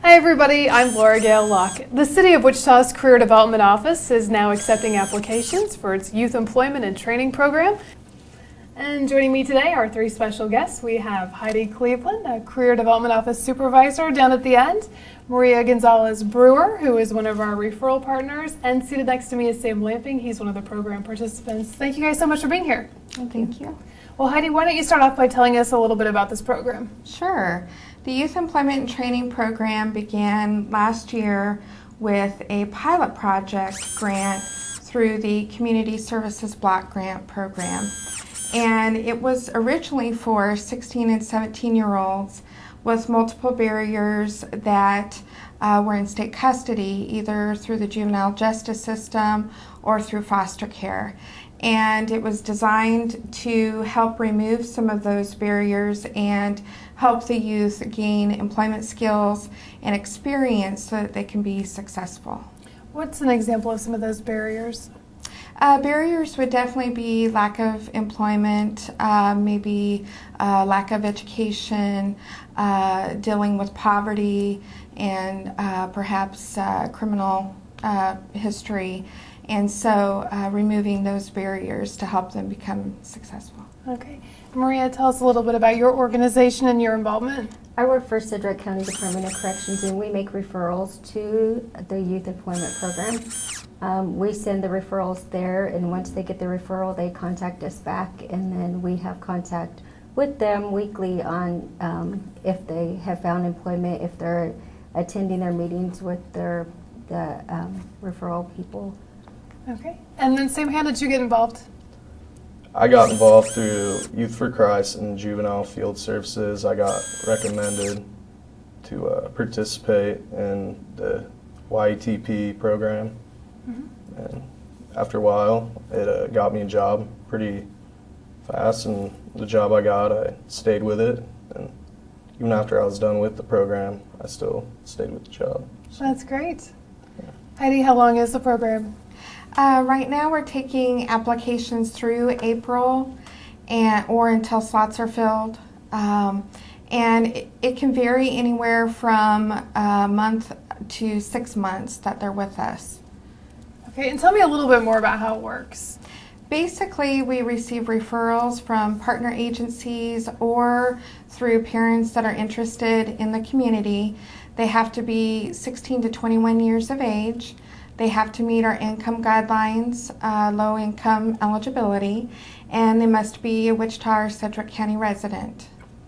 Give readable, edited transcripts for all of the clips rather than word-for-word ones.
Hi everybody, I'm Laura Gail Locke. The City of Wichita's Career Development Office is now accepting applications for its Youth Employment and Training Program. And joining me today are three special guests. We have Heidi Cleveland, a Career Development Office Supervisor down at the end, Maria Gonzalez Brewer, who is one of our referral partners, and seated next to me is Sam Lamping. He's one of the program participants. Thank you guys so much for being here. Thank you. Well, Heidi, why don't you start off by telling us a little bit about this program? Sure. The Youth Employment and Training Program began last year with a pilot project grant through the Community Services Block Grant Program. And it was originally for 16 and 17-year-olds with multiple barriers that were in state custody, either through the juvenile justice system or through foster care. And it was designed to help remove some of those barriers and help the youth gain employment skills and experience so that they can be successful. What's an example of some of those barriers? Barriers would definitely be lack of employment, maybe lack of education, dealing with poverty, and perhaps criminal history. And so removing those barriers to help them become successful. Okay. Maria, tell us a little bit about your organization and your involvement. I work for Sedgwick County Department of Corrections, and we make referrals to the Youth Employment Program. We send the referrals there, and once they get the referral, they contact us back, and then we have contact with them weekly on if they have found employment, if they're attending their meetings with the referral people. Okay. And then Sam, how did you get involved? I got involved through Youth for Christ and Juvenile Field Services. I got recommended to participate in the YETP program. Mm-hmm. And after a while, it got me a job pretty fast, and the job I got, I stayed with it. And even after I was done with the program, I still stayed with the job. So. That's great. Yeah. Heidi, how long is the program? Right now we're taking applications through April or until slots are filled. And it can vary anywhere from a month to 6 months that they're with us. Okay, and tell me a little bit more about how it works. Basically, we receive referrals from partner agencies or through parents that are interested in the community. They have to be 16 to 21 years of age. They have to meet our income guidelines, low income eligibility, and they must be a Wichita or Sedgwick County resident.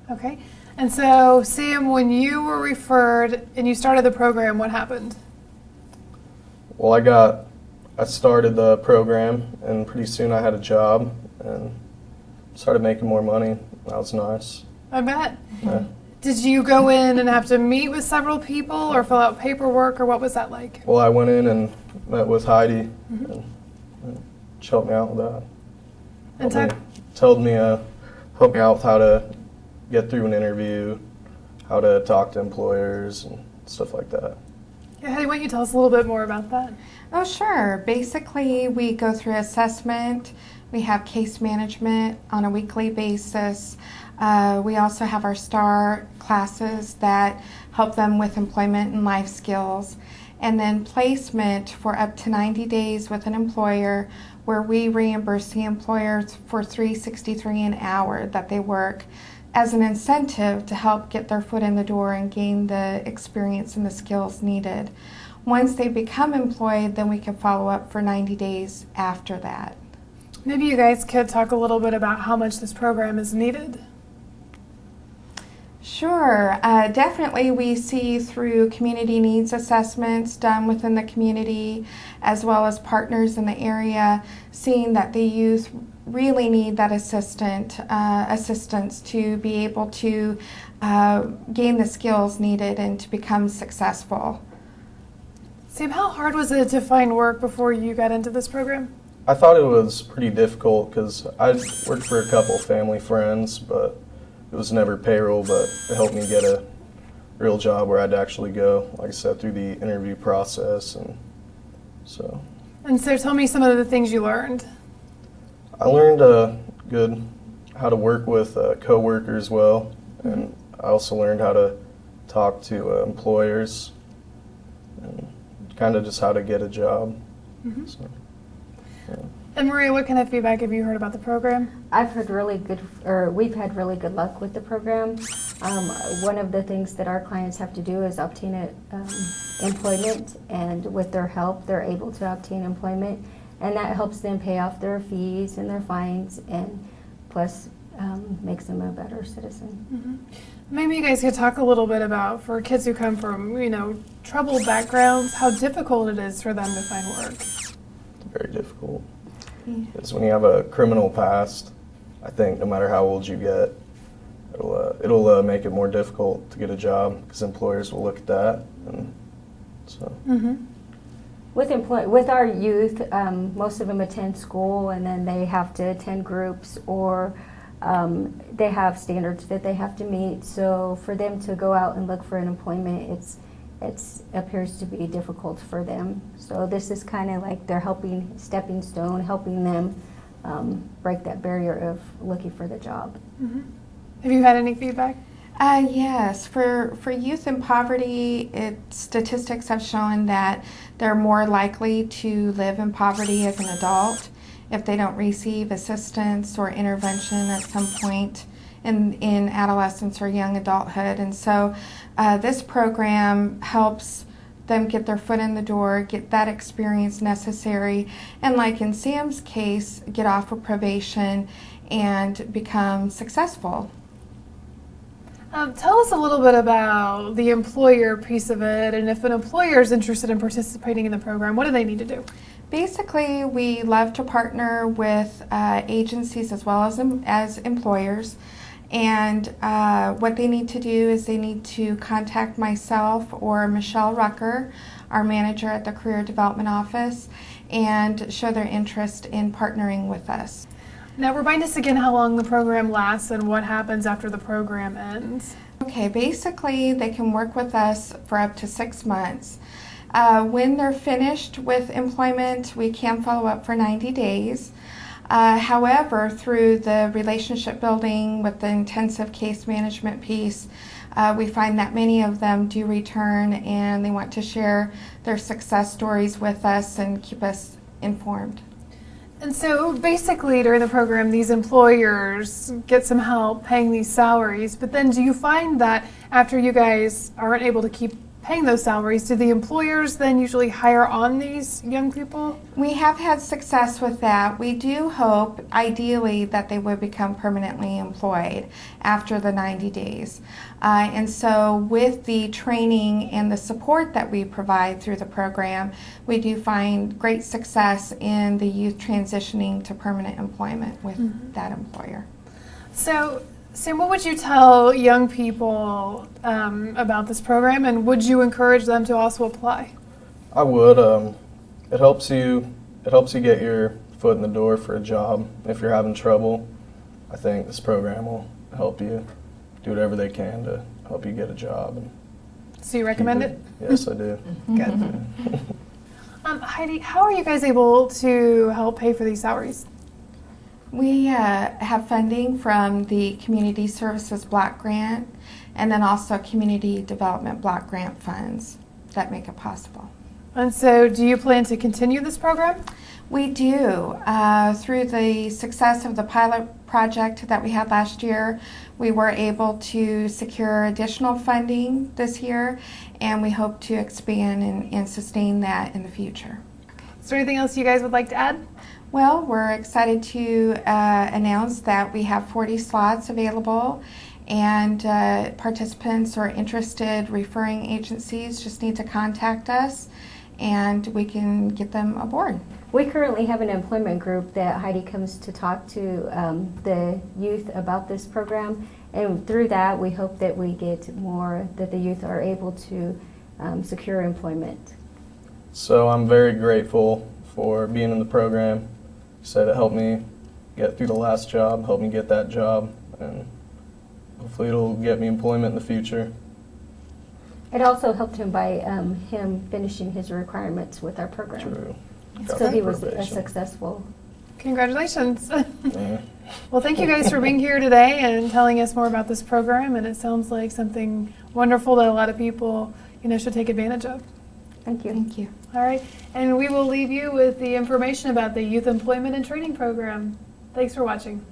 Okay. And so, Sam, when you were referred and you started the program, what happened? Well, I started the program, and pretty soon I had a job and started making more money. That was nice. I bet. Yeah. Did you go in and have to meet with several people or fill out paperwork, or what was that like? Well, I went in and met with Heidi, mm-hmm. and she helped me out with that. And helped me out with how to get through an interview, how to talk to employers and stuff like that. Yeah, Heidi, why don't you tell us a little bit more about that? Oh, sure. Basically, we go through assessment. We have case management on a weekly basis. We also have our STAR classes that help them with employment and life skills. And then placement for up to 90 days with an employer, where we reimburse the employers for $3.63 an hour that they work as an incentive to help get their foot in the door and gain the experience and the skills needed. Once they become employed, then we can follow up for 90 days after that. Maybe you guys could talk a little bit about how much this program is needed. Sure. Definitely we see through community needs assessments done within the community, as well as partners in the area, seeing that the youth really need that assistance to be able to gain the skills needed and to become successful. Sam, how hard was it to find work before you got into this program? I thought it was pretty difficult because I worked for a couple family friends, but it was never payroll, but it helped me get a real job where I'd actually go, like I said, through the interview process. And so tell me some of the things you learned. I learned how to work with coworkers well, and I also learned how to talk to employers and kind of just how to get a job. Mm-hmm. So, yeah. And Maria, what kind of feedback have you heard about the program? I've heard we've had really good luck with the program. One of the things that our clients have to do is obtain employment, and with their help, they're able to obtain employment, and that helps them pay off their fees and their fines, and plus makes them a better citizen. Mm-hmm. Maybe you guys could talk a little bit about, for kids who come from, troubled backgrounds, how difficult it is for them to find work. Very difficult. Because when you have a criminal past, I think no matter how old you get, it'll make it more difficult to get a job because employers will look at that, and so. Mm-hmm. With our youth, most of them attend school, and then they have to attend groups, or they have standards that they have to meet. So for them to go out and look for an employment, it appears to be difficult for them. So this is kind of like their stepping stone, helping them break that barrier of looking for the job. Mm-hmm. Have you had any feedback? Yes, for youth in poverty, statistics have shown that they're more likely to live in poverty as an adult if they don't receive assistance or intervention at some point in adolescence or young adulthood. And so this program helps them get their foot in the door, get that experience necessary, and like in Sam's case, get off of probation and become successful. Tell us a little bit about the employer piece of it, and if an employer is interested in participating in the program, what do they need to do? Basically, we love to partner with agencies as well as employers. And what they need to do is they need to contact myself or Michelle Rucker, our manager at the Career Development Office, and show their interest in partnering with us. Now remind us again how long the program lasts and what happens after the program ends. Okay, basically they can work with us for up to 6 months. When they're finished with employment, we can follow up for 90 days. However, through the relationship building with the intensive case management piece, we find that many of them do return and they want to share their success stories with us and keep us informed. And so basically during the program, these employers get some help paying these salaries, but then do you find that after you guys aren't able to keep paying those salaries, do the employers then usually hire on these young people? We have had success with that. We do hope, ideally, that they would become permanently employed after the 90 days. And so with the training and the support that we provide through the program, we do find great success in the youth transitioning to permanent employment with that employer. So, Sam, what would you tell young people about this program, and would you encourage them to also apply? I would. It helps you get your foot in the door for a job. If you're having trouble, I think this program will help you do whatever they can to help you get a job. And so you recommend it? Yes, I do. Good. Heidi, how are you guys able to help pay for these salaries? We have funding from the Community Services Block Grant and then also Community Development Block Grant funds that make it possible. And so do you plan to continue this program? We do. Through the success of the pilot project that we had last year, we were able to secure additional funding this year, and we hope to expand and sustain that in the future. Is there anything else you guys would like to add? Well, we're excited to announce that we have 40 slots available, and participants or interested referring agencies just need to contact us and we can get them aboard. We currently have an employment group that Heidi comes to talk to the youth about this program, and through that we hope that we get more, that the youth are able to secure employment. So I'm very grateful for being in the program. Said it helped me get through the last job, helped me get that job, and hopefully it'll get me employment in the future. It also helped him by him finishing his requirements with our program. True. So he was successful. Congratulations. Yeah. Well, thank you guys for being here today and telling us more about this program. And it sounds like something wonderful that a lot of people, should take advantage of. Thank you. Thank you. All right. And we will leave you with the information about the Youth Employment and Training Program. Thanks for watching.